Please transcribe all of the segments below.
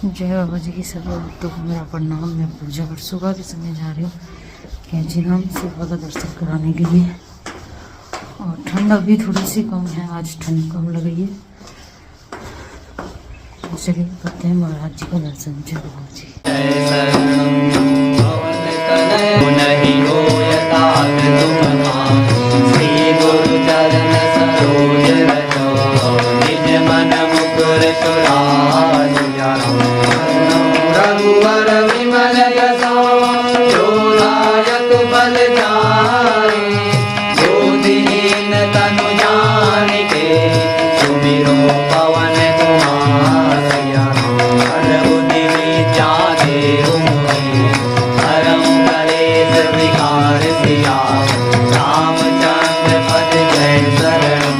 जय बाबा जी की सभी भक्तों को मेरा प्रणाम। मैं पूजा कर सुबह के समय जा रही हूँ कैंची धाम शिवा का दर्शन कराने के लिए। और ठंड अभी थोड़ी सी कम है, आज ठंड कम लग रही है। चलिए करते हैं महाराज जी का दर्शन। जय बाबा जी। रघुवर विमल यशो जोदायक बल जाए, जोधीन तनु जानिके सुमिरो पवन कुमार। हर बुद्धि विद्या देहु मोहि, हरं कलेश विकार सिया। रामचंद्र पद जय शरणं,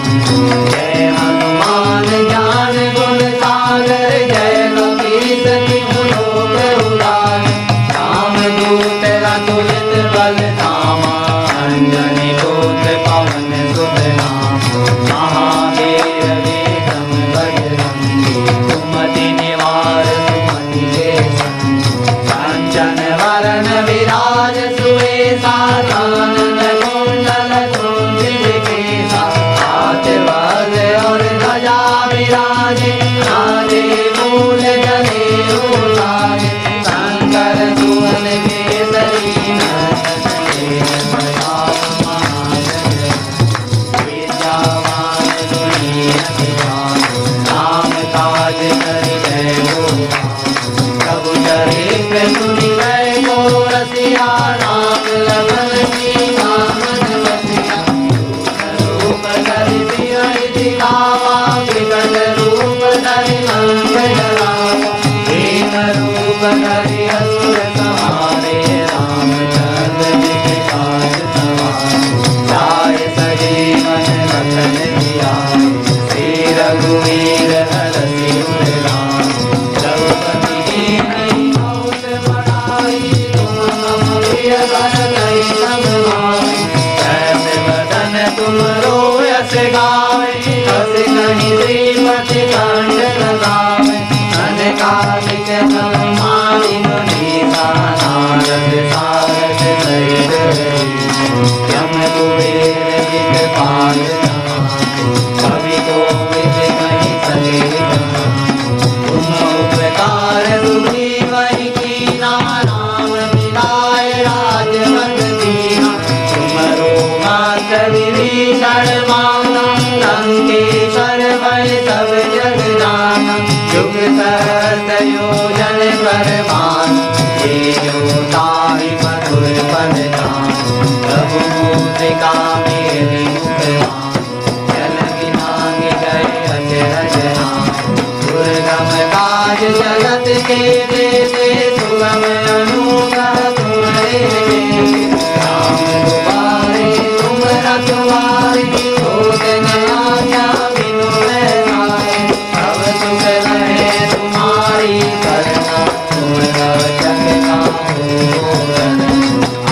जय हनुमान ज्ञान गुण सागर। जय कपीस तिहु लोक उजागर, रामदूत अतुलित बल धामा। अंजनी पुत्र पवन सुत नामा, महावीर विक्रम बजरंगी। सुमति निवार सुमति के संगी, कांचन वरन विराज सुवेशा। कानन कुंडल कुंचित केसा, हाथ वज्र और ध्वजा विराजे। नारे मूल जनेऊ साजे, शंकर सुवन केसरी नंदन। विद्यावान गुणी अति चातुर, राम काज करिबे प्रभु चरित्र सुनिबे को रसिया। राम लखन सीता मन बसिया, रूप धरि सियहि दिखावा। विकट रूप धरि लंक जरावा, दीन रूप धरि असुर संहारे। रामचंद्र जी के काज सवारे, लाए सजीवन लखन जियाए। श्री रघुवीर हरषि उर लाए, रघुपति कीन्ही बहुत बड़ाई। तुम मम प्रिय भरतहि सब भाई, जैसे बदन तुम रोयस गावे। हस कहि श्रीपति कंठ लगावे, अनकालिक समाधि मुनीसा। नारद सारद सहित यम कुबेर दिखपाल जहां, कवि कोविद कहि सके कहां। तुम उपकार सुग्रीवहि कीन्हा, राम मिलाए राजपद दीन्हा। तुमरो मात्र विभीषण माना, लंकेश्वर भय सब जग जाना। जुग सहस्र योजन पर भानु, तेजो ताहि मधुर पद जानु। प्रभु मुद्रिका मेलि मुख भानु, जल बिनाहि गए अचरज नाहि। दुर्गम काज जगत के देते, सुगम अनुग्रह तुम्हारे देते। राम दुआरे तुम रखवारे, होत न आज्ञा बिनु पैसारे। अब सुख रहे तुम्हारी करना, तुम रक्षक काहू रक्षक।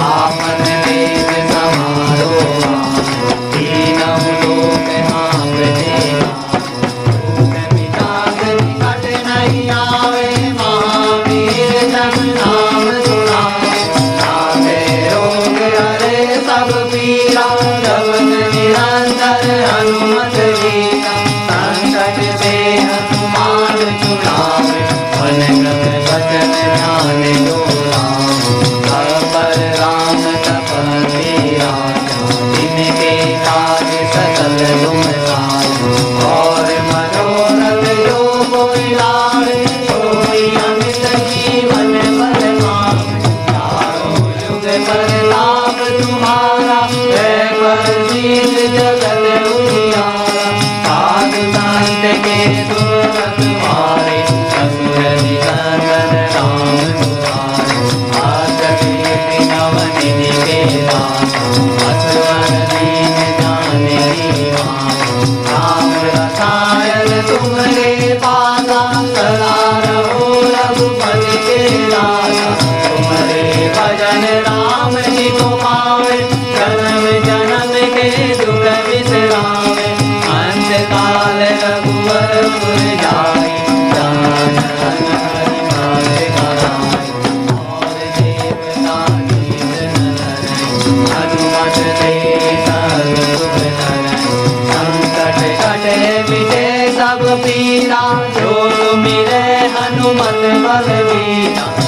आपन देश समारो आन, तीनों लोक हाँकते आन। भूख पिशाच निकट नहीं आवे, महावीर जब नाम सुनावे। नाथे रोग हरे सब नाथ तेरी सर्व सुख धरई संकट कटे मिटे सब पीरा जो तुमिरे हनुमत बल बीरा